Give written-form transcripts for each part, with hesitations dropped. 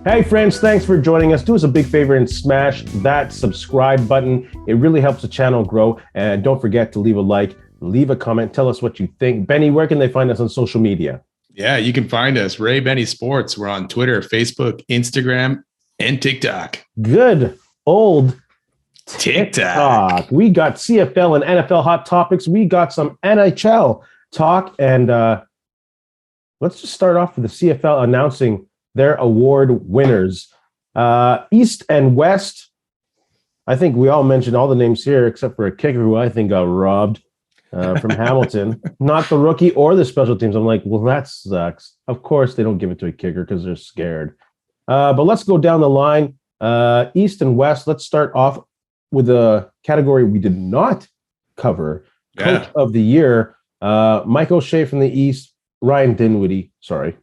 Hey friends, thanks for joining us. Do us a big favor and smash that subscribe button. It really helps the channel grow. And don't forget to leave a like, leave a comment, tell us what you think. Benny, where can they find us on social media? Yeah, you can find us, Ray Benny Sports. We're on Twitter, Facebook, Instagram, and TikTok. Good old TikTok. We got CFL and NFL hot topics. We got some NHL talk. And let's just start off with the CFL announcing their award winners. East and West. I think we all mentioned all the names here except for a kicker who I think got robbed from Hamilton. Not the rookie or the special teams. I'm like, well, that sucks. Of course, they don't give it to a kicker because they're scared. But let's go down the line. East and West. Let's start off with a category we did not cover. Coach of the Year. Mike O'Shea from the East. Ryan Dinwiddie,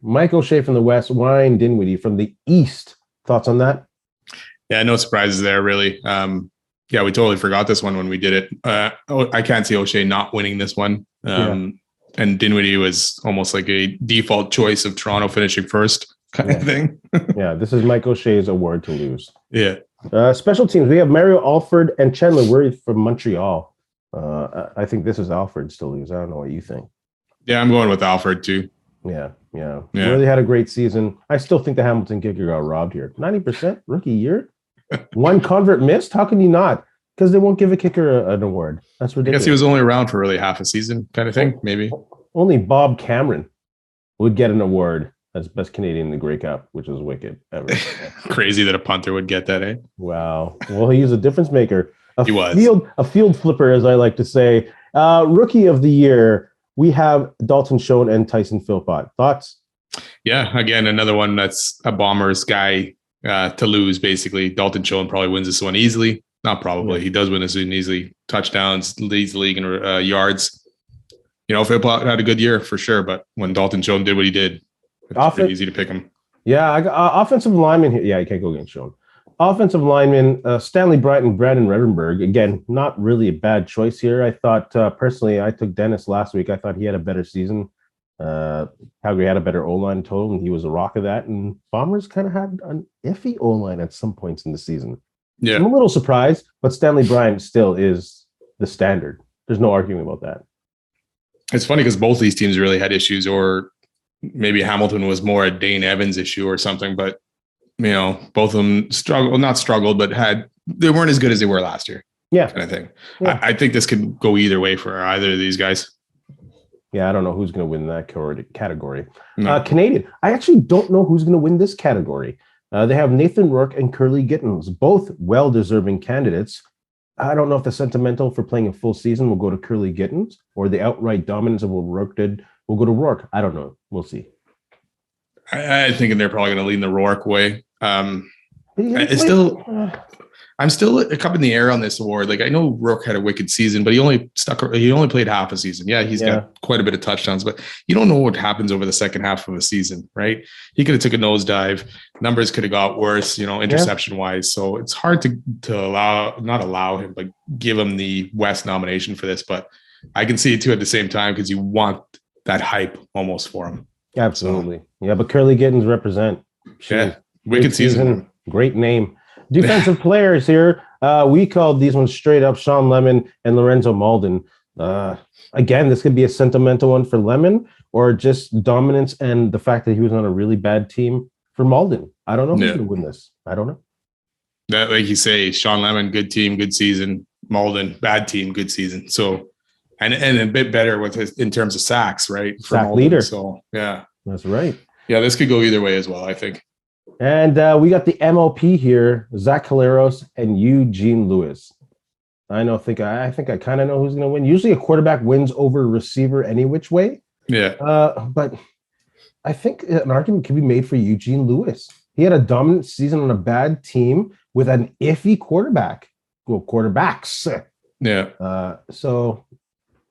Mike O'Shea from the West, Ryan Dinwiddie from the East. Thoughts on that? Yeah, no surprises there, really. Yeah, we totally forgot this one when we did it. I can't see O'Shea not winning this one. And Dinwiddie was almost like a default choice of Toronto finishing first kind of thing. Yeah, this is Mike O'Shea's award to lose. Yeah. Special teams, we have Mario Alford and Chandler Worthy from Montreal. I think this is Alford's to lose. I don't know what you think. Yeah, I'm going with Alford too. Yeah. Really had a great season. I still think the Hamilton kicker got robbed here. 90% rookie year. One convert missed. How can you not? Because they won't give a kicker an award. That's ridiculous. I guess he was only around for really half a season kind of thing, maybe. Only Bob Cameron would get an award as best Canadian in the Grey Cup, which is wicked. Ever. Crazy that a punter would get that, eh? Wow. Well, he's a difference maker. He was. A field flipper, as I like to say. Rookie of the Year. We have Dalton Schoen and Tyson Philpott. Thoughts? Yeah, again, another one that's a Bombers guy to lose, basically. Dalton Schoen probably wins this one easily. Not probably. Yeah. He does win this one easily. Touchdowns, leads the league in yards. Philpott had a good year for sure, but when Dalton Schoen did what he did, it's pretty easy to pick him. Yeah, I got offensive lineman here. Yeah, you can't go against Schoen. Offensive lineman, Stanley Bryant and Brandon Redenberg. Again, not really a bad choice here. I thought, personally, I took Dennis last week. I thought he had a better season. Calgary had a better O-line total, and he was a rock of that. And Bombers kind of had an iffy O-line at some points in the season. Yeah. I'm a little surprised, but Stanley Bryant still is the standard. There's no arguing about that. It's funny because both these teams really had issues, or maybe Hamilton was more a Dane Evans issue or something, but both of them not struggled, but they weren't as good as they were last year. Yeah. Kind of thing. Yeah. I think this could go either way for either of these guys. Yeah, I don't know who's going to win that category. No. Canadian. I actually don't know who's going to win this category. They have Nathan Rourke and Curly Gittins, both well-deserving candidates. I don't know if the sentimental for playing a full season will go to Curly Gittins or the outright dominance of what Rourke did will go to Rourke. I don't know. We'll see. I think they're probably going to lean the Rourke way. I'm still up in the air on this award. Like, I know Rourke had a wicked season, but he only played half a season. Yeah, he's got quite a bit of touchdowns, but you don't know what happens over the second half of a season, right? He could have took a nosedive. Numbers could have got worse, interception wise. So it's hard to not allow him, but give him the West nomination for this. But I can see it too at the same time because you want that hype almost for him. Absolutely. So, yeah, but Curly Gittins represent. Wicked season. Great name. Defensive players here. We called these ones straight up Sean Lemon and Lorenzo Malden. Again, this could be a sentimental one for Lemon or just dominance and the fact that he was on a really bad team for Malden. I don't know who's going to win this. I don't know. That, like you say, Sean Lemon, good team, good season. Malden, bad team, good season. So, and a bit better with his in terms of sacks, right? For Sack Malden. Leader. So, yeah. That's right. Yeah, this could go either way as well, I think. And we got the MOP here, Zach Caleros and Eugene Lewis. I think I kind of know who's going to win. Usually a quarterback wins over a receiver any which way. Yeah. But I think an argument could be made for Eugene Lewis. He had a dominant season on a bad team with an iffy quarterback. Well, quarterbacks. Yeah. So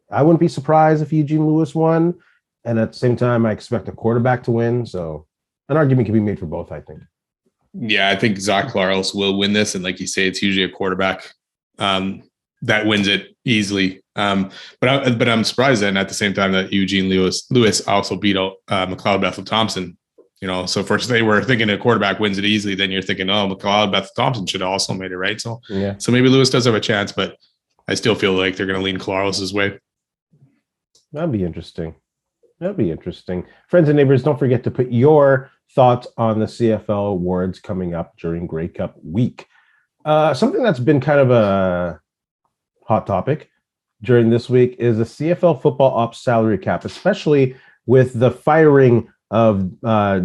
I wouldn't be surprised if Eugene Lewis won. And at the same time, I expect a quarterback to win. So an argument can be made for both, I think. Yeah, I think Zach Caleros will win this. And like you say, it's usually a quarterback that wins it easily. But I'm surprised then at the same time that Eugene Lewis also beat out McLeod Bethel Thompson. So first they were thinking a quarterback wins it easily. Then you're thinking, oh, McLeod Bethel Thompson should have also made it, right? So maybe Lewis does have a chance, but I still feel like they're going to lean Clarlos's way. That'd be interesting. Friends and neighbors, don't forget to put your thoughts on the CFL awards coming up during Grey Cup week. Something that's been kind of a hot topic during this week is the CFL football ops salary cap, especially with the firing of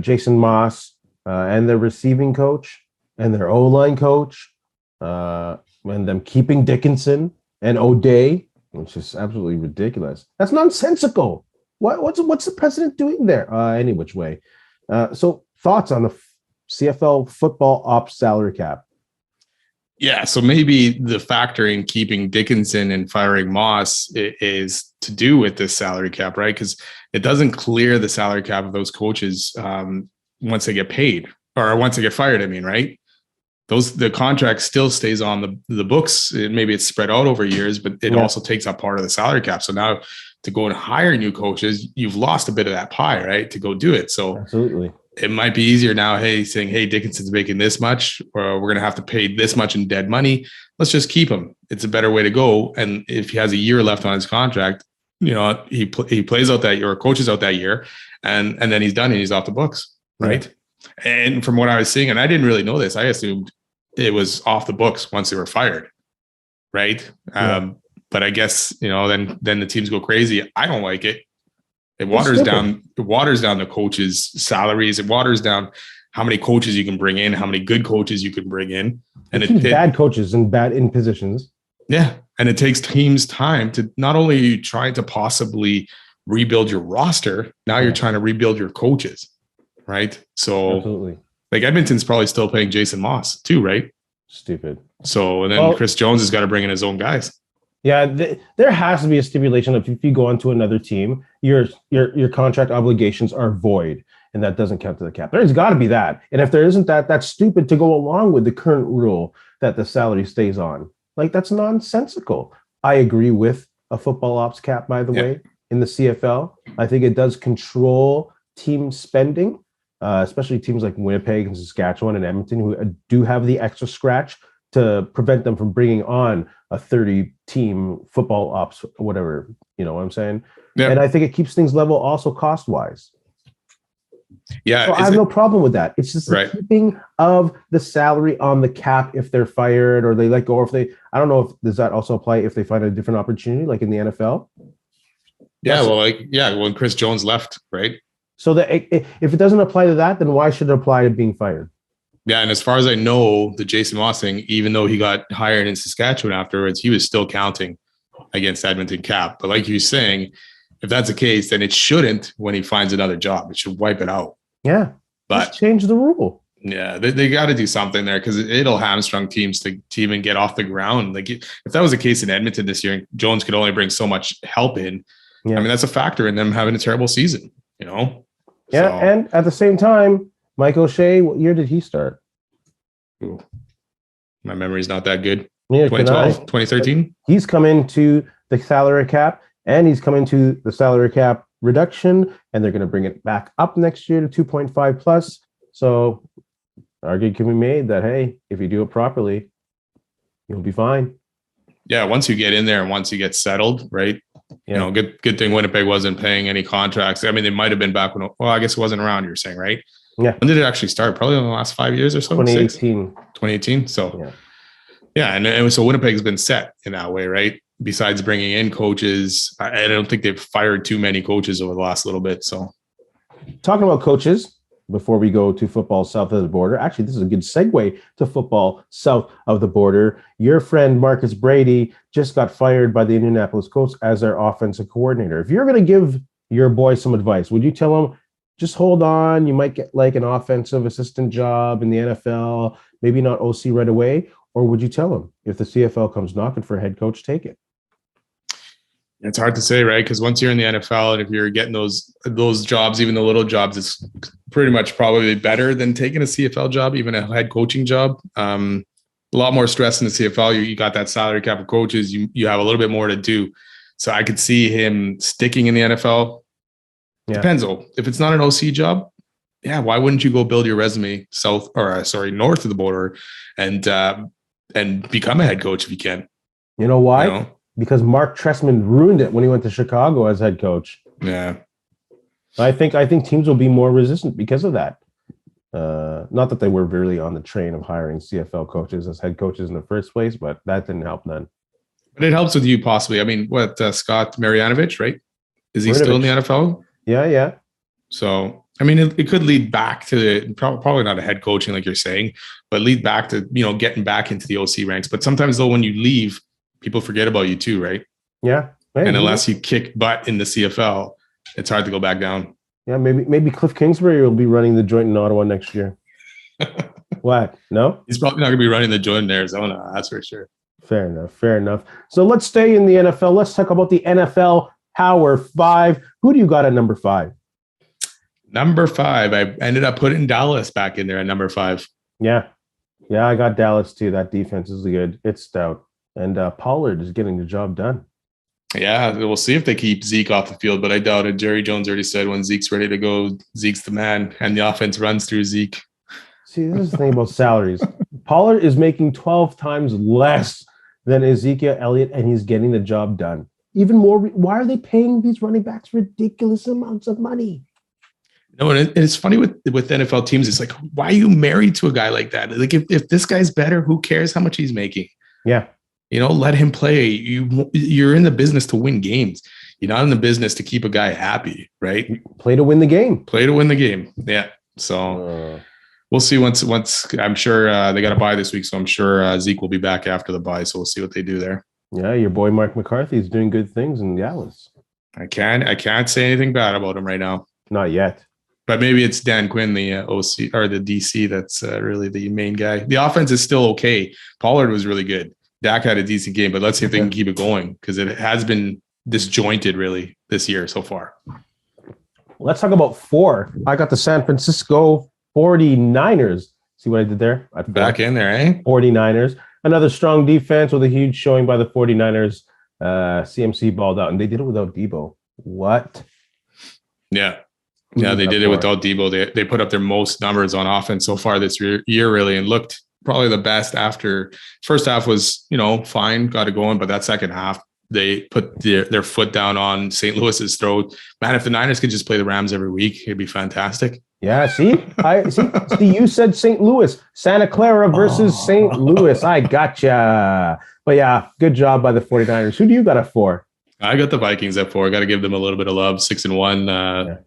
Jason Moss and their receiving coach and their O-line coach, and them keeping Dickinson and O'Day, which is absolutely ridiculous. That's nonsensical. What's the president doing there? Any which way. So thoughts on the CFL football ops salary cap? Yeah, so maybe the factor in keeping Dickinson and firing Moss is to do with this salary cap, right? Because it doesn't clear the salary cap of those coaches once they get paid or once they get fired. I mean, right? The contract still stays on the books. Maybe it's spread out over years, but it also takes up part of the salary cap. So now to go and hire new coaches, you've lost a bit of that pie, right? To go do it. So absolutely, it might be easier now. Saying, hey, Dickinson's making this much, or we're going to have to pay this much in dead money. Let's just keep him. It's a better way to go. And if he has a year left on his contract, he plays out that year or coaches out that year, and then he's done and he's off the books, right? Yeah. And from what I was seeing, and I didn't really know this, I assumed it was off the books once they were fired, right? Yeah. But I guess then the teams go crazy. I don't like it. It waters down the coaches' salaries. It waters down how many coaches you can bring in, how many good coaches you can bring in, and it bad coaches and bad in positions. Yeah, and it takes teams time to not only try to possibly rebuild your roster. Now you're trying to rebuild your coaches, right? So absolutely. Like Edmonton's probably still paying Jason Moss too, right? Stupid. So and then Chris Jones has got to bring in his own guys. Yeah, there has to be a stipulation of if you go on to another team, your contract obligations are void, and that doesn't count to the cap. There's got to be that. And if there isn't that, that's stupid to go along with the current rule that the salary stays on. Like, that's nonsensical. I agree with a football ops cap, by the way, in the CFL. I think it does control team spending, especially teams like Winnipeg and Saskatchewan and Edmonton, who do have the extra scratch to prevent them from bringing on a 30-team football ops, whatever, you know what I'm saying? Yeah. And I think it keeps things level also cost-wise. Yeah. So I have no problem with that. It's just the keeping of the salary on the cap if they're fired or they let go, or if they, I don't know if, does that also apply if they find a different opportunity, like in the NFL? Yeah, when Chris Jones left, right? So that if it doesn't apply to that, then why should it apply to being fired? Yeah, and as far as I know, the Jason Moss thing, even though he got hired in Saskatchewan afterwards, he was still counting against Edmonton cap. But like you're saying, if that's the case, then it shouldn't when he finds another job. It should wipe it out. Yeah, but just change the rule. Yeah, they got to do something there because it'll hamstrung teams to even get off the ground. Like if that was the case in Edmonton this year, Jones could only bring so much help in. Yeah. I mean, that's a factor in them having a terrible season, you know? Yeah, and at the same time, Mike O'Shea, what year did he start? Ooh, my memory's not that good. Yeah, 2012, 2013? He's come into the salary cap, and he's come into the salary cap reduction, and they're going to bring it back up next year to 2.5 plus. So argument can be made that, hey, if you do it properly, you'll be fine. Yeah, once you get in there and once you get settled, right? Yeah. You know, good thing Winnipeg wasn't paying any contracts. I mean, they might have been back when, well, I guess it wasn't around, you're saying, right? Yeah. When did it actually start? Probably in the last 5 years or so? 2018. 2018. So, yeah. And so Winnipeg's been set in that way, right? Besides bringing in coaches, I don't think they've fired too many coaches over the last little bit. So, talking about coaches, before we go to football south of the border, actually, this is a good segue to football south of the border. Your friend Marcus Brady just got fired by the Indianapolis Colts as their offensive coordinator. If you're going to give your boy some advice, would you tell him, just hold on, you might get like an offensive assistant job in the NFL, maybe not OC right away? Or would you tell him, if the CFL comes knocking for a head coach, take it? It's hard to say, right? Because once you're in the NFL and if you're getting those jobs, even the little jobs, it's pretty much probably better than taking a CFL job, even a head coaching job. A lot more stress in the CFL. You got that salary cap of coaches. You have a little bit more to do. So I could see him sticking in the NFL. Yeah. Depends though. If it's not an OC job, yeah, why wouldn't you go build your resume north of the border and become a head coach if you can? You know why? You know? Because Mark Trestman ruined it when he went to Chicago as head coach. Yeah. I think teams will be more resistant because of that. Not that they were really on the train of hiring CFL coaches as head coaches in the first place, but that didn't help none. But it helps with you possibly. I mean, Scott Marianovich, right? Is he still in the NFL? Yeah. So, I mean, it could lead back to probably not a head coaching like you're saying, but lead back to, getting back into the OC ranks. But sometimes though, when you leave, people forget about you too, right? Yeah. And unless you kick butt in the CFL, it's hard to go back down. Yeah, maybe Cliff Kingsbury will be running the joint in Ottawa next year. What? No? He's probably not going to be running the joint in Arizona, that's for sure. Fair enough. So let's stay in the NFL. Let's talk about the NFL Power 5. Who do you got at number 5? Number 5. I ended up putting Dallas back in there at number 5. Yeah, I got Dallas too. That defense is good. It's stout. And Pollard is getting the job done. Yeah, we'll see if they keep Zeke off the field, but I doubt it. Jerry Jones already said when Zeke's ready to go, Zeke's the man, and the offense runs through Zeke. See, this is the thing about salaries. Pollard is making 12 times less than Ezekiel Elliott, and he's getting the job done. Even more, why are they paying these running backs ridiculous amounts of money? No, and it's funny with NFL teams. It's like, why are you married to a guy like that? Like, if this guy's better, who cares how much he's making? Yeah. Let him play. You're in the business to win games. You're not in the business to keep a guy happy, right? Play to win the game. Yeah. So we'll see once I'm sure they got a bye this week. So I'm sure Zeke will be back after the bye. So we'll see what they do there. Yeah. Your boy, Mark McCarthy, is doing good things in Dallas. I can't say anything bad about him right now. Not yet. But maybe it's Dan Quinn, the OC or the DC. That's really the main guy. The offense is still okay. Pollard was really good. Dak had a decent game, but let's see if they can keep it going because it has been disjointed really this year so far. Let's talk about 4. I got the San Francisco 49ers. See what I did there? Back in there, eh? 49ers. Another strong defense with a huge showing by the 49ers. CMC balled out, and they did it without Debo. What? Yeah. Yeah, they did it without Debo. They put up their most numbers on offense so far this year really, and looked probably the best after first half was, fine, got it going. But that second half, they put their foot down on St. Louis's throat. Man, if the Niners could just play the Rams every week, it'd be fantastic. Yeah, see, you said St. Louis, Santa Clara versus St. Louis. I gotcha. But yeah, good job by the 49ers. Who do you got at 4? I got the Vikings at 4. Got to give them a little bit of love. 6-1.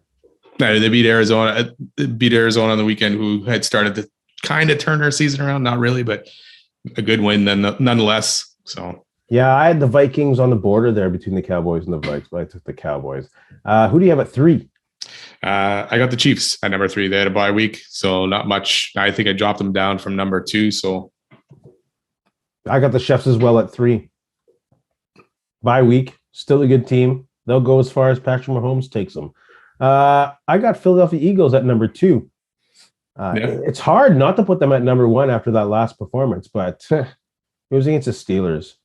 They beat Arizona. On the weekend, who had started to kind of turn their season around. Not really, but a good win nonetheless. So yeah, I had the Vikings on the border there between the Cowboys and the Vikes, but I took the Cowboys. Who do you have at 3? I got the Chiefs at number 3. They had a bye week, so not much. I think I dropped them down from number 2. So I got the Chiefs as well at 3. Bye week, still a good team. They'll go as far as Patrick Mahomes takes them. I got Philadelphia Eagles at number 2. It's hard not to put them at number 1 after that last performance, but it was against the Steelers.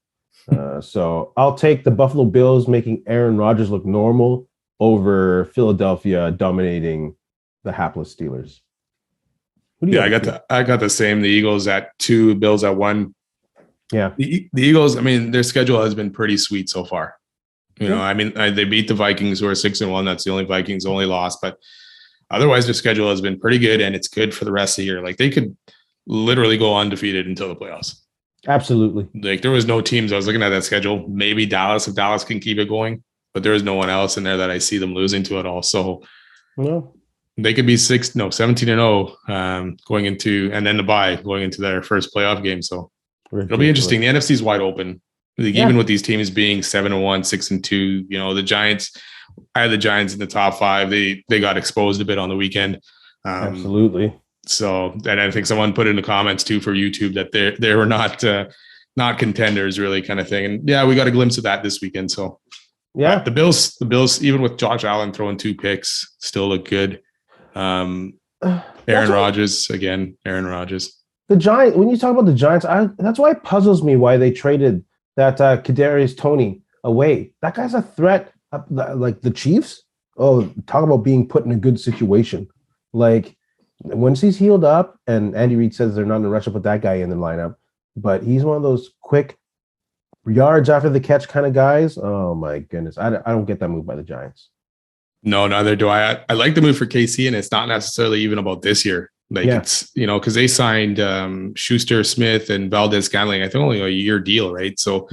So I'll take the Buffalo Bills making Aaron Rodgers look normal over Philadelphia dominating the hapless Steelers. I got the same. The Eagles at 2, Bills at 1. Yeah. The Eagles, I mean, their schedule has been pretty sweet so far. They beat the Vikings, who are 6-1. That's the only Vikings only loss, but otherwise their schedule has been pretty good, and it's good for the rest of the year. Like, they could literally go undefeated until the playoffs. Absolutely. Like, there was no teams. I was looking at that schedule. Maybe Dallas, if Dallas can keep it going, but there is no one else in there that I see them losing to at all. So no, they could be 17-0 going into, and then the bye going into their first playoff game. So it'll be interesting. The NFC is wide open. Even with these teams being 7-1, 6-2, the Giants. I had the Giants in the top 5. They got exposed a bit on the weekend. Absolutely. So, and I think someone put in the comments too for YouTube that they were not contenders, really, kind of thing. And yeah, we got a glimpse of that this weekend. So yeah, the Bills, even with Josh Allen throwing 2 picks, still look good. Aaron Rodgers. The Giants. When you talk about the Giants, that's why it puzzles me why they traded that Kadarius Toney away. That guy's a threat. Like the Chiefs. Oh, talk about being put in a good situation. Like once he's healed up, and Andy Reid says they're not in a rush to put that guy in the lineup, but he's one of those quick yards after the catch kind of guys. Oh my goodness, I don't get that move by the Giants. No, neither do I. I like the move for KC, and it's not necessarily even about this year. Like it's, because they signed Schuster, Smith, and Valdez Scantling. I think only a year deal, right? So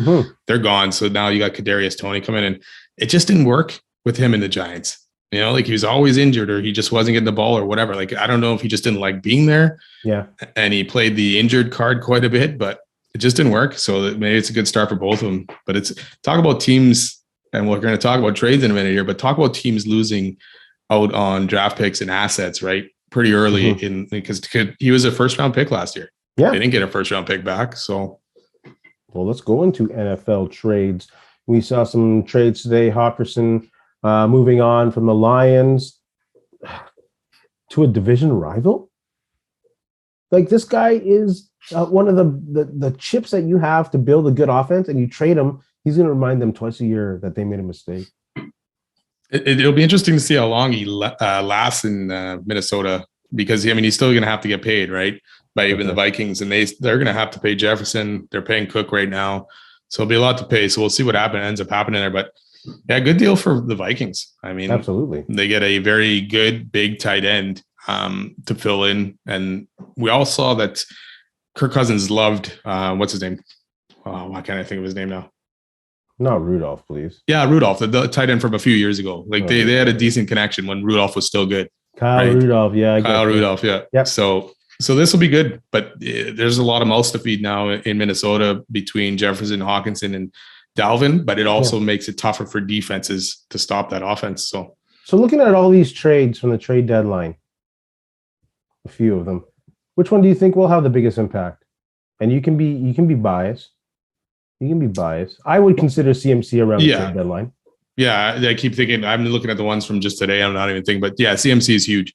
they're gone. So now you got Kadarius Toney coming in, and it just didn't work with him in the Giants. Like he was always injured, or he just wasn't getting the ball, or whatever. Like I don't know if he just didn't like being there. Yeah, and he played the injured card quite a bit, but it just didn't work. So maybe it's a good start for both of them. But it's talk about teams, and we're going to talk about trades in a minute here. But talk about teams losing out on draft picks and assets, right? Pretty early because he was a first round pick last year. Yeah. They didn't get a first round pick back. So, well, let's go into NFL trades. We saw some trades today. Hawkinson moving on from the Lions to a division rival. Like this guy is one of the chips that you have to build a good offense, and you trade him. He's going to remind them twice a year that they made a mistake. It'll be interesting to see how long he lasts in Minnesota, because he's still going to have to get paid, right? By even the Vikings, and they're going to have to pay Jefferson. They're paying Cook right now, so it'll be a lot to pay. So we'll see what ends up happening there. But yeah, good deal for the Vikings. Absolutely, they get a very good big tight end to fill in, and we all saw that Kirk Cousins loved what's his name? Why can't I think of his name now? Not Rudolph, please. Yeah, Rudolph, the tight end from a few years ago. Like they had a decent connection when Rudolph was still good. Kyle Rudolph, yeah. Kyle Rudolph, yeah. Yep. So this will be good, but there's a lot of mouths to feed now in Minnesota between Jefferson, Hawkinson, and Dalvin, but it also makes it tougher for defenses to stop that offense. So looking at all these trades from the trade deadline, a few of them, which one do you think will have the biggest impact? And you can be biased. You can be biased. I would consider CMC around the trade deadline. Yeah, I keep thinking. I'm looking at the ones from just today. I'm not even thinking, but yeah, CMC is huge.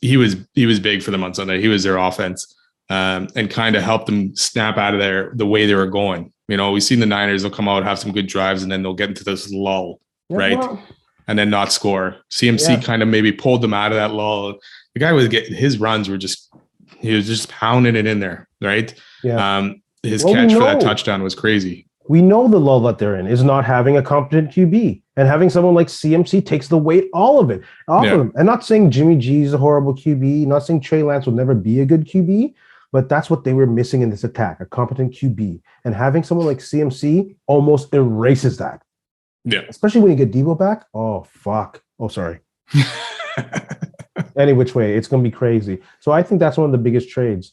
He was big for them on Sunday. He was their offense, and kind of helped them snap out of the way they were going. We've seen the Niners. They'll come out, have some good drives, and then they'll get into this lull, right? Well, and then not score. CMC kind of maybe pulled them out of that lull. The guy was getting his runs he was just pounding it in there, right? Yeah. His catch for that touchdown was crazy. We know the lull that they're in is not having a competent QB, and having someone like CMC takes the weight, all of it, off of them. And not saying Jimmy G is a horrible QB, not saying Trey Lance will never be a good QB, but that's what they were missing in this attack, a competent QB. And having someone like CMC almost erases that. Yeah. Especially when you get Deebo back. Oh, fuck. Oh, sorry. Any which way, it's going to be crazy. So I think that's one of the biggest trades.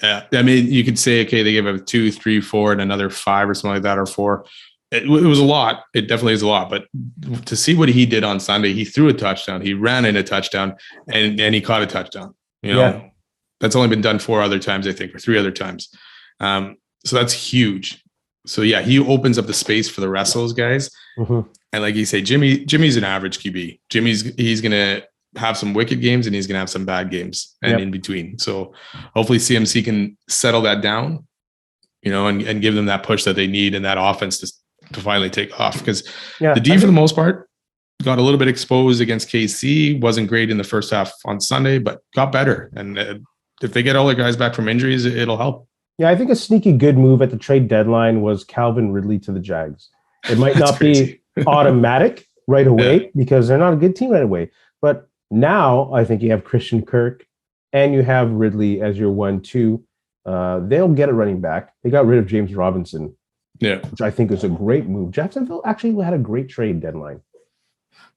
Yeah. You could say, okay, they gave up 2, 3, 4, and another 5 or something like that, or 4. It was a lot. It definitely is a lot. But to see what he did on Sunday, he threw a touchdown, he ran in a touchdown, and he caught a touchdown. That's only been done 4 other times, I think, or 3 other times. So that's huge. So yeah, he opens up the space for the rest of those guys. And like you say, Jimmy's an average QB. He's gonna have some wicked games, and he's gonna have some bad games and in between. So hopefully CMC can settle that down, and give them that push that they need in that offense to finally take off. Because the D, for the most part, got a little bit exposed against KC. Wasn't great in the first half on Sunday, but got better. And if they get all their guys back from injuries, it'll help. Yeah, I think a sneaky good move at the trade deadline was Calvin Ridley to the Jags. It might not be automatic right away because they're not a good team right away. But now I think you have Christian Kirk and you have Ridley as your 1-2. They'll get a running back. They got rid of James Robinson, which I think is a great move. Jacksonville actually had a great trade deadline.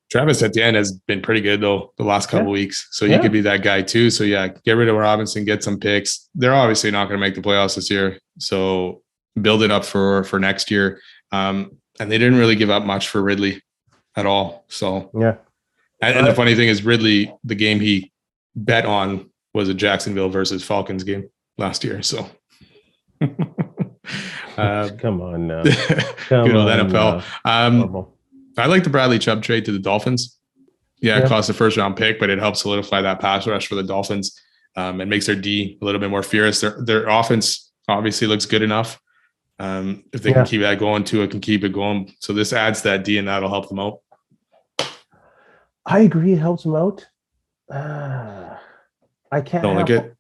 Travis Etienne has been pretty good, though, the last couple weeks. So he could be that guy, too. So, get rid of Robinson, get some picks. They're obviously not going to make the playoffs this year. So build it up for next year. And they didn't really give up much for Ridley at all. So, And the funny thing is, Ridley, the game he bet on was a Jacksonville versus Falcons game last year. So, come on now. Good old NFL. I like the Bradley Chubb trade to the Dolphins. It costs a first-round pick, but it helps solidify that pass rush for the Dolphins. It makes their D a little bit more fierce. Their offense obviously looks good enough. If they can keep that going, Tua can keep it going. So this adds that D, and that'll help them out. I agree. It helps them out. I can't. Don't like it?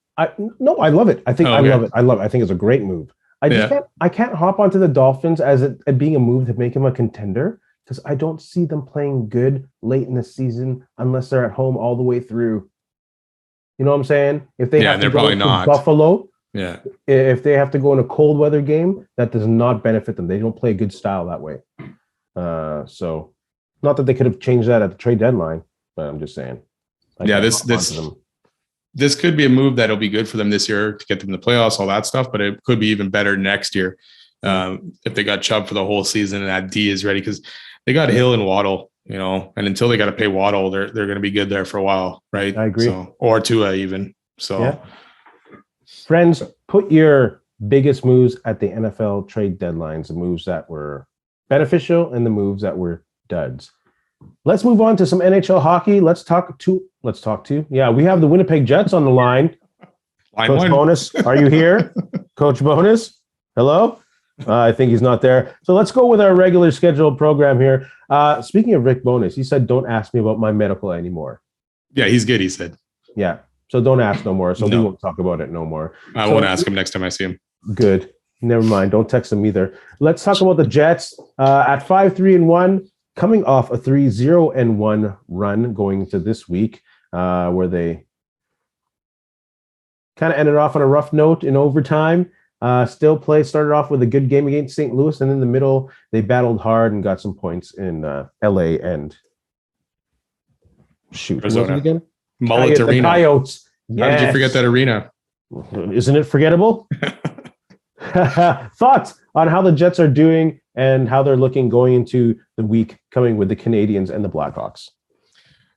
No, I love it. I think I love it. I love it. I think it's a great move. I can't hop onto the Dolphins as it being a move to make him a contender, because I don't see them playing good late in the season unless they're at home all the way through. You know what I'm saying? If they have to go to Buffalo, if they have to go in a cold weather game, that does not benefit them. They don't play a good style that way. So, not that they could have changed that at the trade deadline, but I'm just saying. This could be a move that'll be good for them this year to get them in the playoffs, all that stuff, but it could be even better next year if they got Chubb for the whole season and that D is ready, because they got Hill and Waddle, and until they got to pay Waddle, they're going to be good there for a while, right? I agree. Or Tua even. So, friends, put your biggest moves at the NFL trade deadlines, the moves that were beneficial and the moves that were duds. Let's move on to some NHL hockey. Let's talk to. Yeah, we have the Winnipeg Jets on the line. Coach Bonus, are you here? Coach Bonus, hello? I think he's not there. So let's go with our regular scheduled program here. Speaking of Rick Bonus, he said, don't ask me about my medical anymore. Yeah, he's good, he said. Yeah, so don't ask no more. So we won't talk about it no more. I won't ask him next time I see him. Good. Never mind. Don't text him either. Let's talk about the Jets at 5-3-1. Coming off a 3-0-1 run going into this week, where they kind of ended off on a rough note in overtime. Started off with a good game against St. Louis, and in the middle, they battled hard and got some points in LA and Arizona. Who was it again? Mullet Arena. The Coyotes. Yes. How did you forget that arena? Isn't it forgettable? Thoughts on how the Jets are doing and how they're looking going into the week coming with the Canadiens and the Blackhawks?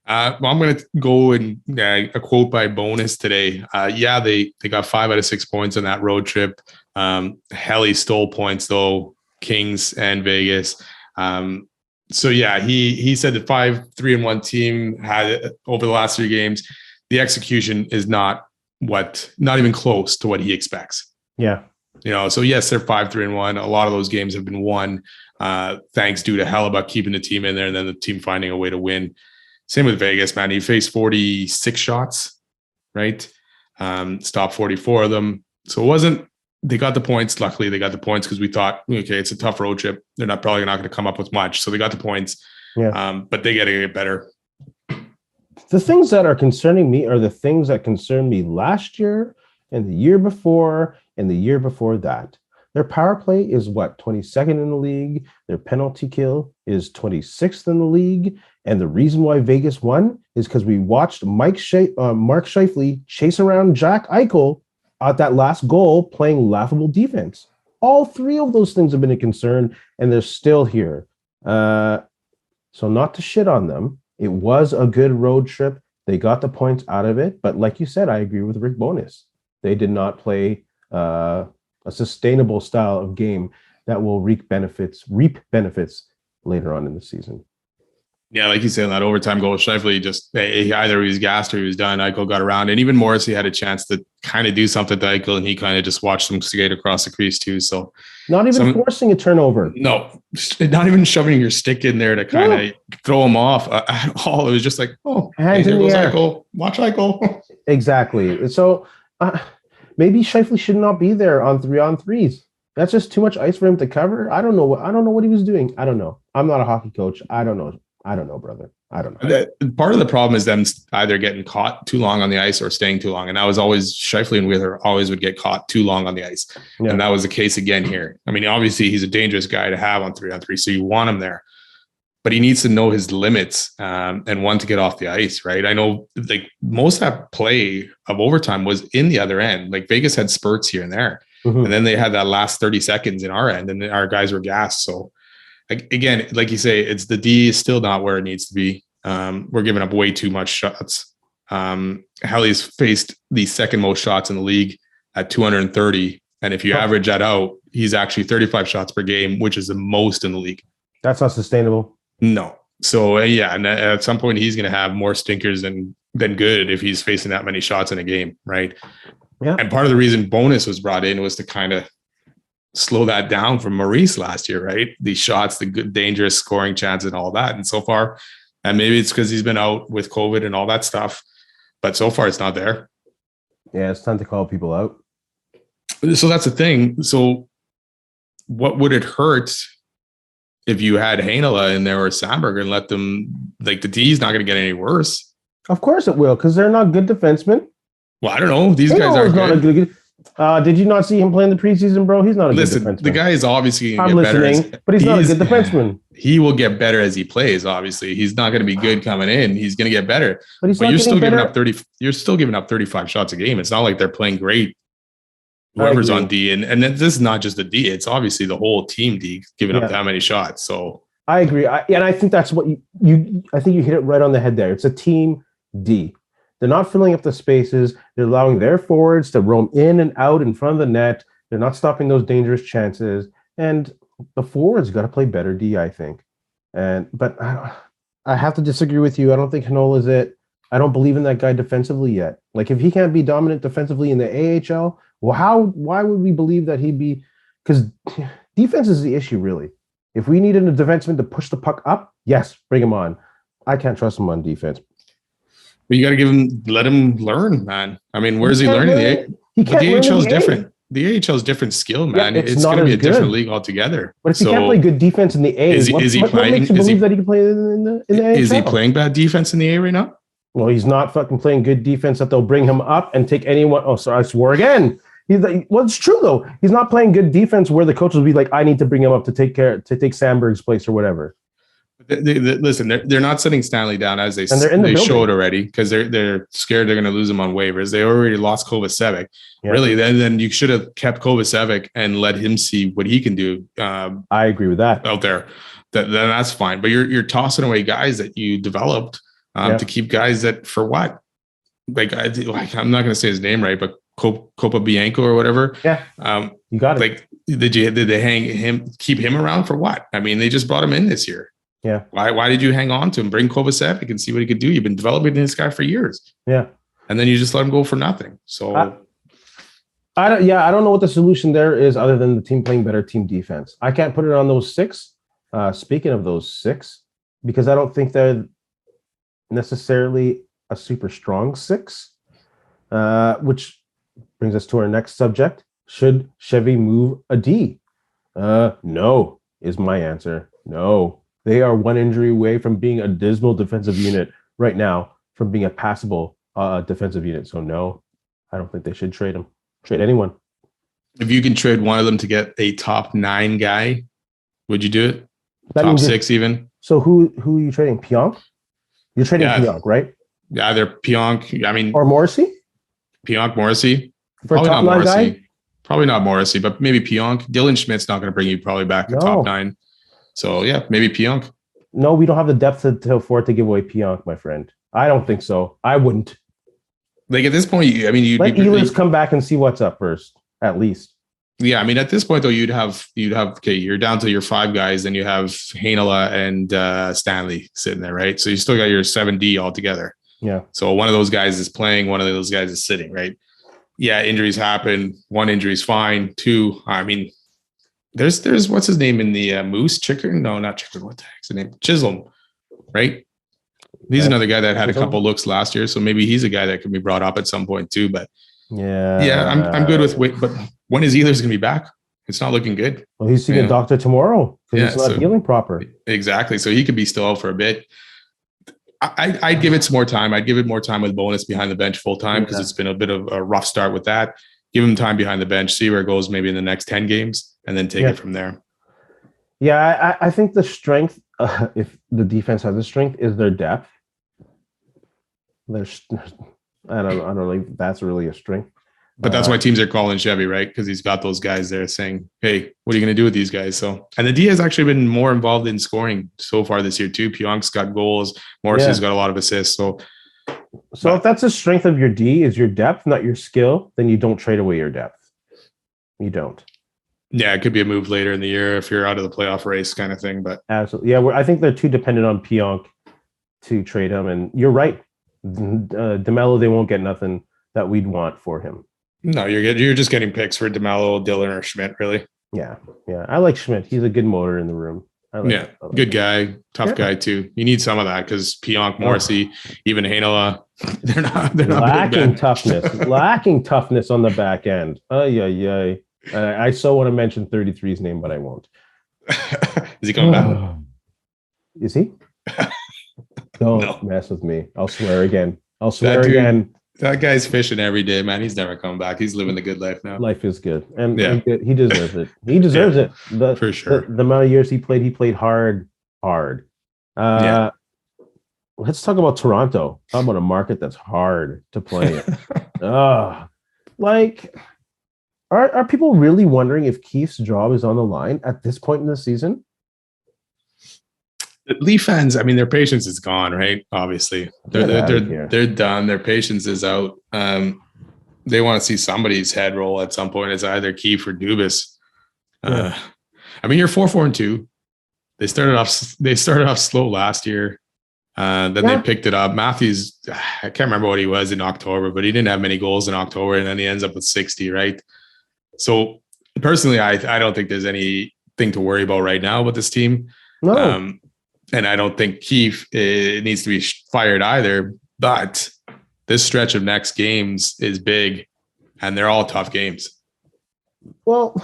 I'm going to go and a quote by Bonus today. They got 5 out of 6 points on that road trip. Helly stole points though, Kings and Vegas. He said the 5-3-1 team had over the last 3 games. The execution is not even close to what he expects. Yeah. So yes, they're 5-3-1. A lot of those games have been won thanks due to Hellebuck keeping the team in there and then the team finding a way to win. Same with Vegas, man. He faced 46 shots, right? Stopped 44 of them. So it wasn't, they got the points. Luckily, they got the points because we thought, okay, it's a tough road trip. They're probably not going to come up with much. So they got the points. Yeah. But they got to get better. The things that are concerning me are the things that concerned me last year and the year before and the year before that. Their power play is 22nd in the league. Their penalty kill is 26th in the league. And the reason why Vegas won is because we watched Mark Scheifele chase around Jack Eichel at that last goal playing laughable defense. All 3 of those things have been a concern, and they're still here. So not to shit on them. It was a good road trip. They got the points out of it. But like you said, I agree with Rick Bonus. They did not play a sustainable style of game that will reap benefits later on in the season. Yeah, like you said, that overtime goal, Scheifele either he was gassed or he was done. Eichel got around, and even Morrissey had a chance to kind of do something to Eichel, and he kind of just watched him skate across the crease too. So not even forcing a turnover. No, not even shoving your stick in there to kind of throw him off at all. It was just like, hands in the air. Eichel. Watch Eichel. Exactly. So maybe Scheifele should not be there on 3-on-3s. That's just too much ice for him to cover. I don't know what he was doing. I don't know. I'm not a hockey coach. I don't know, brother. I don't know. Part of the problem is them either getting caught too long on the ice or staying too long. And that was always Scheifele and Wheeler always would get caught too long on the ice. Yeah. And that was the case again here. I mean, obviously he's a dangerous guy to have on 3-on-3, so you want him there. But he needs to know his limits and when to get off the ice, right? I know like most of that play of overtime was in the other end. Like Vegas had spurts here and there. Mm-hmm. And then they had that last 30 seconds in our end and our guys were gassed. So again, like you say, it's the D is still not where it needs to be. We're giving up way too much shots. Helly's faced the second most shots in the league at 230. And if you average that out, he's actually 35 shots per game, which is the most in the league. That's not sustainable. No. So and at some point he's going to have more stinkers than good if he's facing that many shots in a game, right? Yeah. And part of the reason Bonus was brought in was to kind of slow that down from Maurice last year, right? The shots, the good, dangerous scoring chance and all that. And so far, and maybe it's because he's been out with COVID and all that stuff, but so far it's not there. Yeah, it's time to call people out. So that's the thing. So what would it hurt if you had Heinola in there or Sandberg and let them, like, the D's not going to get any worse? Of course it will, because they're not good defensemen. Well, I don't know. These guys are not good. Did you not see him play in the preseason, bro? He's not a good defenseman. The guy is obviously going to get better. But he's not a good defenseman. He will get better as he plays, obviously. He's not going to be good coming in. He's going to get better. But you're still giving up 30. You're still giving up 35 shots a game. It's not like they're playing great. Whoever's on D, and this is not just the D. It's obviously the whole team D giving up that many shots. So I agree. And I think that's what you I think you hit it right on the head there. It's a team D. They're not filling up the spaces. They're allowing their forwards to roam in and out in front of the net. They're not stopping those dangerous chances. And the forwards got to play better D, I think. But I have to disagree with you. I don't think Heinola is it. I don't believe in that guy defensively yet. Like, if he can't be dominant defensively in the AHL, well, why would we believe that he'd be? Because defense is the issue, really. If we needed a defenseman to push the puck up, yes, bring him on. I can't trust him on defense. But you got to let him learn, man. I mean, where's he learning? The AHL is different. The AHL is different skill, man. It's going to be a different league altogether. But if he can't play good defense in the A, what makes you believe that he can play in the AHL? Is he playing bad defense in the A right now? Well, he's not fucking playing good defense that they'll bring him up and take anyone. Oh, sorry, I swore again. He's like, well, it's true though. He's not playing good defense where the coach will be like, I need to bring him up to take Sandberg's place or whatever. Listen, they're not sitting Stanley down as they showed already, because they're scared they're going to lose him on waivers. They already lost Kovacevic. Yeah. Really, then you should have kept Kovacevic and let him see what he can do. I agree with that out there. Then that's fine. But you're tossing away guys that you developed to keep guys that, for what? Like I'm not going to say his name right, but Copa Bianco or whatever. Yeah. You got it. Like, did they keep him around for what? I mean, they just brought him in this year. Yeah. Why did you hang on to him? Bring Kovacevic and see what he could do. You've been developing this guy for years. Yeah. And then you just let him go for nothing. So I don't know what the solution there is other than the team playing better team defense. I can't put it on those six. Speaking of those six, because I don't think they're necessarily a super strong six, which brings us to our next subject. Should Chevy move a D? No, is my answer. No. They are one injury away from being a dismal defensive unit right now, from being a passable defensive unit. So no, I don't think they should trade him. Trade anyone. If you can trade one of them to get a top 9 guy, would you do it? Top 6 even? So who are you trading? Pionk? You're trading Pionk, right? Yeah, they're Pionk. I mean, or Morrissey? Pionk, Morrissey. For probably not Morrissey. Guy? Probably not Morrissey, but maybe Pionk. Dylan Schmidt's not going to bring you probably back to top 9. So, yeah, maybe Pionk. No, we don't have the depth to afford to give away Pionk, my friend. I don't think so. I wouldn't. Like, at this point, let Ehlers come back and see what's up first, at least. Yeah, I mean, at this point, though, you'd have okay, you're down to your 5 guys, and you have Heinola and Stanley sitting there, right? So you still got your 7D altogether. Yeah. So one of those guys is playing, one of those guys is sitting, right? Yeah, injuries happen. 1 injury is fine. 2, I mean, there's what's his name in the Moose Chicken? No, not Chicken. What the heck's the name? Chisholm, right? He's another guy that had a couple looks last year, so maybe he's a guy that can be brought up at some point too. But I'm good with wait. But when is Ehlers going to be back? It's not looking good. Well, he's seeing a doctor tomorrow because he's not healing proper. Exactly. So he could be still out for a bit. I'd give it some more time. I'd give it more time with Bonus behind the bench full time because it's been a bit of a rough start with that. Give him time behind the bench, see where it goes maybe in the next 10 games, and then take it from there. Yeah, I think the strength, if the defense has a strength, is their depth. I don't know if that's really a strength. But that's why teams are calling Chevy, right? Because he's got those guys there saying, hey, what are you going to do with these guys? So, and the D has actually been more involved in scoring so far this year too. Pionk's got goals. Morrison's got a lot of assists. So if that's the strength of your D is your depth, not your skill, then you don't trade away your depth. You don't. Yeah, it could be a move later in the year if you're out of the playoff race kind of thing. But absolutely. Yeah, I think they're too dependent on Pionk to trade him. And you're right. DeMello, they won't get nothing that we'd want for him. No, you're just getting picks for DeMello, Dillon, or Schmidt, really. Yeah. I like Schmidt. He's a good motor in the room. Good guy, tough guy too. You need some of that because Pionk, Morrissey, even Heinola, they're not lacking toughness on the back end. I so want to mention 33's name, but I won't. Is he coming back? Is he? Don't mess with me. I'll swear again. Again. That guy's fishing every day, man. He's never coming back. He's living the good life now. Life is good. And he deserves it. He deserves it. For sure. The amount of years he played hard. Let's talk about Toronto. How about a market that's hard to play in? Are people really wondering if Keith's job is on the line at this point in the season? The Leaf fans, I mean, their patience is gone, right? Obviously, they're done. Their patience is out. They want to see somebody's head roll at some point. It's either Keefe or Dubas. I mean, you're 4-4-2. They started off slow last year. Then they picked it up. Matthews, I can't remember what he was in October, but he didn't have many goals in October, and then he ends up with 60, right? So personally, I don't think there's anything to worry about right now with this team. No. And I don't think Keefe needs to be fired either. But this stretch of next games is big, and they're all tough games. Well,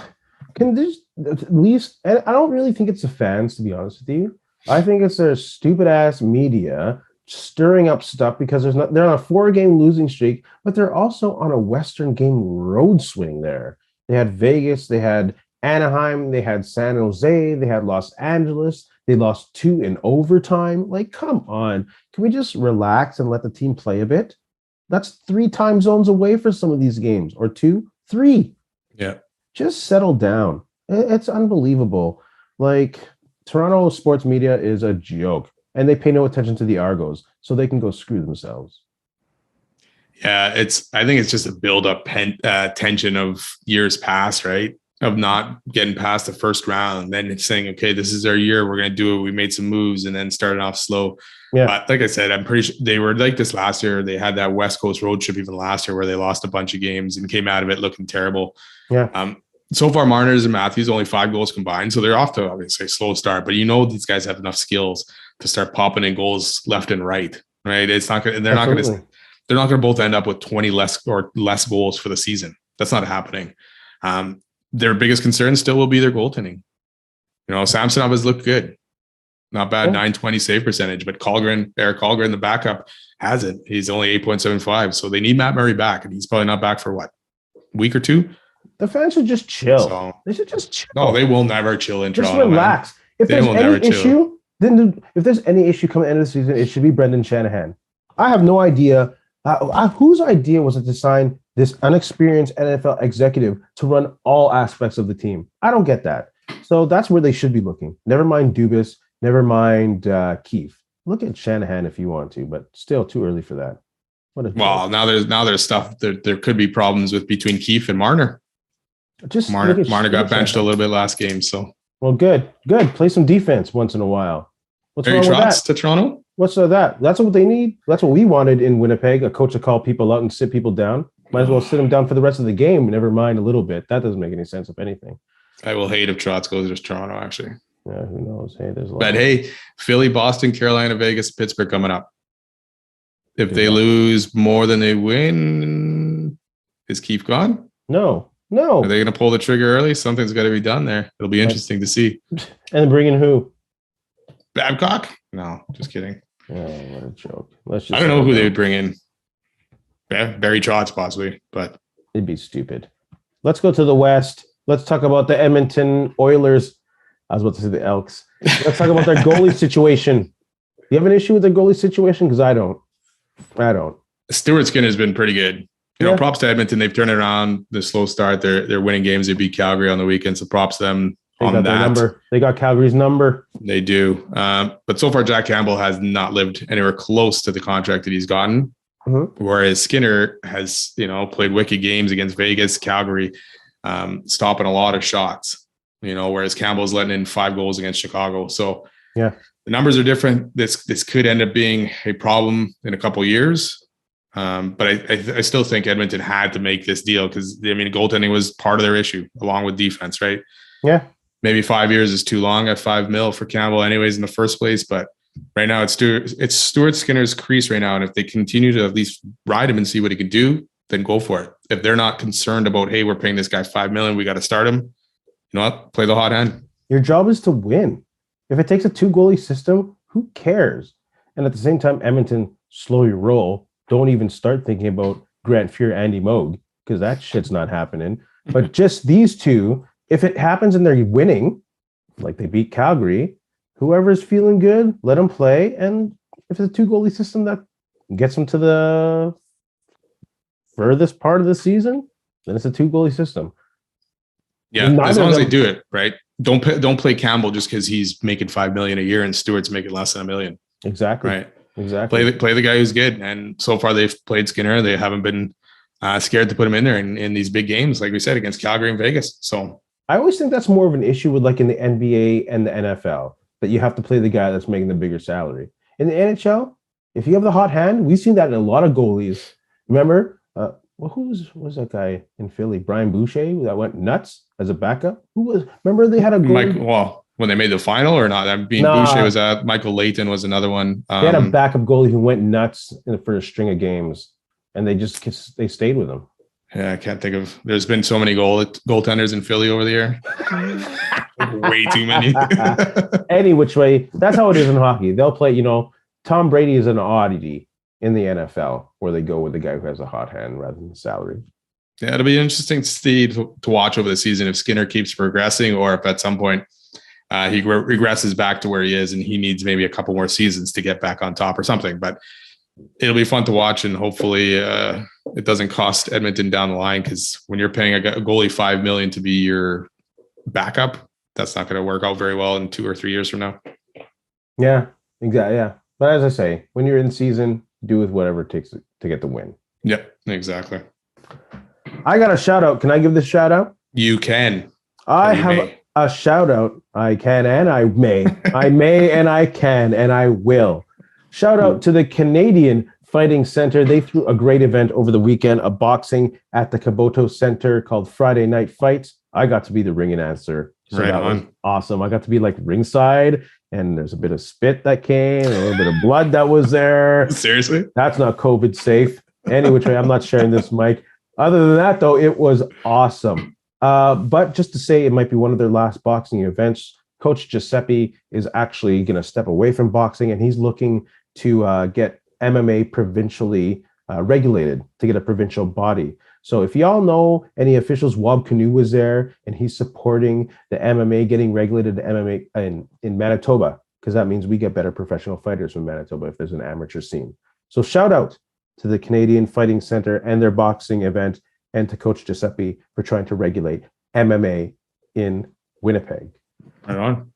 can this at least? And I don't really think it's the fans, to be honest with you. I think it's their stupid ass media stirring up stuff because they're on a 4-game losing streak, but they're also on a Western game road swing there. They had Vegas, they had Anaheim, they had San Jose, they had Los Angeles. They lost 2 in overtime. Like, come on. Can we just relax and let the team play a bit? That's 3 time zones away for some of these games. Or 2, 3. Yeah. Just settle down. It's unbelievable. Like, Toronto sports media is a joke. And they pay no attention to the Argos. So they can go screw themselves. Yeah, I think it's just a build-up tension of years past, right? Of not getting past the first round, then it's saying, okay, this is our year. We're going to do it. We made some moves and then started off slow. Yeah. But like I said, I'm pretty sure they were like this last year. They had that West Coast road trip even last year where they lost a bunch of games and came out of it looking terrible. Yeah. So far, Marner's and Matthews only 5 goals combined. So they're off to obviously a slow start, but these guys have enough skills to start popping in goals left and right. It's not going to, they're not going to both end up with 20 less goals for the season. That's not happening. Their biggest concern still will be their goaltending. Samsonov has looked good. Not bad, 920 save percentage, but Eric Kallgren, the backup, hasn't. He's only 8.75. So they need Matt Murray back, and he's probably not back for what, a week or 2? The fans should just chill. They should just chill. No, they will never chill in Toronto. Just relax. If there's any issue, then if there's any issue coming into the season, it should be Brendan Shanahan. I have no idea. Whose idea was it to sign this unexperienced NFL executive to run all aspects of the team? I don't get that. So that's where they should be looking. Never mind Dubas. Never mind Keefe. Look at Shanahan if you want to, but still too early for that. Now there's stuff. There could be problems between Keefe and Marner. Marner got benched a little bit last game. So good. Play some defense once in a while. What's Barry Trotz to Toronto? What's that? That's what they need. That's what we wanted in Winnipeg. A coach to call people out and sit people down. Might as well sit them down for the rest of the game. Never mind a little bit. That doesn't make any sense, if anything. I will hate if Trotz goes to Toronto, actually. Yeah, who knows? Hey, there's a lot. But hey, Philly, Boston, Carolina, Vegas, Pittsburgh coming up. If they lose more than they win, is Keefe gone? No. Are they going to pull the trigger early? Something's got to be done there. It'll be interesting to see. And bring in who? Babcock? No, just kidding. Oh, what a joke. I don't know who they would bring in. Barry Trotz, possibly, but it'd be stupid. Let's go to the West. Let's talk about the Edmonton Oilers. I was about to say the Elks. Let's talk about their goalie situation. Do you have an issue with their goalie situation? Because I don't. Stuart Skinner's been pretty good. Props to Edmonton. They've turned it around. The slow start. They're winning games. They beat Calgary on the weekend. So props to them on that. They got Calgary's number. They do. But so far, Jack Campbell has not lived anywhere close to the contract that he's gotten. Mm-hmm. Whereas Skinner has, played wicked games against Vegas, Calgary, stopping a lot of shots, whereas Campbell's letting in 5 goals against Chicago. So yeah, the numbers are different. This could end up being a problem in a couple of years. But I still think Edmonton had to make this deal because, goaltending was part of their issue along with defense, right? Yeah. Maybe 5 years is too long at $5 million for Campbell anyways in the first place. But right now it's Stuart Skinner's crease right now. And if they continue to at least ride him and see what he can do, then go for it. If they're not concerned about, hey, we're paying this guy $5 million, we got to start him. You know what? Play the hot hand. Your job is to win. If it takes a 2-goalie system, who cares? And at the same time, Edmonton, slow your roll. Don't even start thinking about Grant Fuhr, Andy Moog, because that shit's not happening. But just these two, if it happens and they're winning, like they beat Calgary, whoever's feeling good, let them play. And if it's a 2-goalie system that gets them to the furthest part of the season, then it's a 2-goalie system. Yeah, as long as they do it right. Don't play Campbell just because he's making $5 million a year and Stewart's making less than $1 million. Exactly. Right. Exactly. Play the guy who's good. And so far they've played Skinner. They haven't been scared to put him in there in these big games, like we said, against Calgary and Vegas. So I always think that's more of an issue with like in the NBA and the NFL, that you have to play the guy that's making the bigger salary. In the NHL, if you have the hot hand, we've seen that in a lot of goalies. Remember, who was that guy in Philly? Brian Boucher that went nuts as a backup. Remember they had a goalie? When they made the final or not? Boucher was at Michael Layton was another one. They had a backup goalie who went nuts for a string of games, and they stayed with him. Yeah, I can't think of. There's been so many goaltenders in Philly over the year. Way too many. Any which way, that's how it is in hockey. They'll play. Tom Brady is an oddity in the NFL, where they go with the guy who has a hot hand rather than the salary. Yeah, it'll be interesting to watch over the season if Skinner keeps progressing, or if at some point he regresses back to where he is and he needs maybe a couple more seasons to get back on top or something. But it'll be fun to watch, and hopefully it doesn't cost Edmonton down the line, because when you're paying a goalie $5 million to be your backup, that's not going to work out very well in 2 or 3 years from now. Yeah, exactly. Yeah. But as I say, when you're in season, do with whatever it takes to get the win. Yep, exactly. I got a shout out. Can I give this shout out? You can. I have a shout out. I can and I may. I may and I can and I will. Shout out to the Canadian Fighting Center. They threw a great event over the weekend of boxing at the Kaboto Center called Friday Night Fights. I got to be the ring announcer. So right that on. was awesome. I got to be like ringside, and there's a bit of spit that came, a little bit of blood that was there. Seriously? That's not COVID safe. Anyway, I'm not sharing this mic. Other than that, though, it was awesome. But just to say, it might be one of their last boxing events. Coach Giuseppe is actually going to step away from boxing, and he's looking to get MMA provincially regulated, to get a provincial body. So if y'all know any officials, Wab Canoe was there, and he's supporting the MMA getting regulated to MMA in Manitoba, because that means we get better professional fighters from Manitoba if there's an amateur scene. So shout out to the Canadian Fighting Center and their boxing event, and to Coach Giuseppe for trying to regulate MMA in Winnipeg. Right on.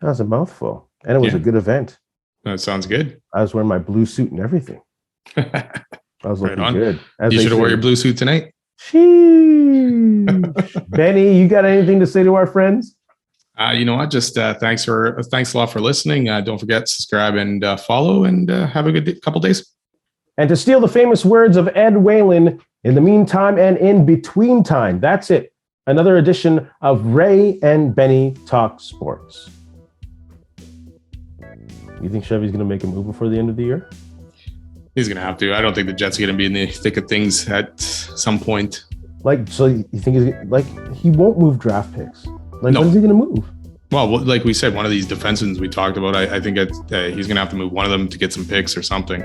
That was a mouthful, and it was a good event. That sounds good. I was wearing my blue suit and everything. I was looking good. You should have worn your blue suit tonight. Sheesh. Benny, you got anything to say to our friends? You know what? Just thanks a lot for listening. Don't forget to subscribe and follow, and have a good couple days. And to steal the famous words of Ed Whalen, in the meantime and in between time, that's it. Another edition of Ray and Benny Talk Sports. You think Chevy's going to make a move before the end of the year? He's going to have to. I don't think the Jets are going to be in the thick of things at some point. So you think he won't move draft picks? No. When is he going to move? Well, like we said, one of these defensemen we talked about, I think he's going to have to move one of them to get some picks or something.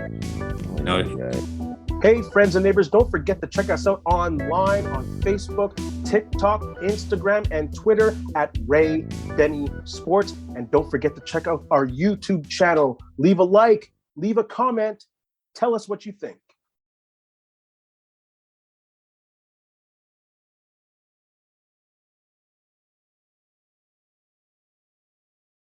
Hey, friends and neighbors, don't forget to check us out online on Facebook, TikTok, Instagram, and Twitter at Ray Benny Sports. And don't forget to check out our YouTube channel. Leave a like, leave a comment, tell us what you think.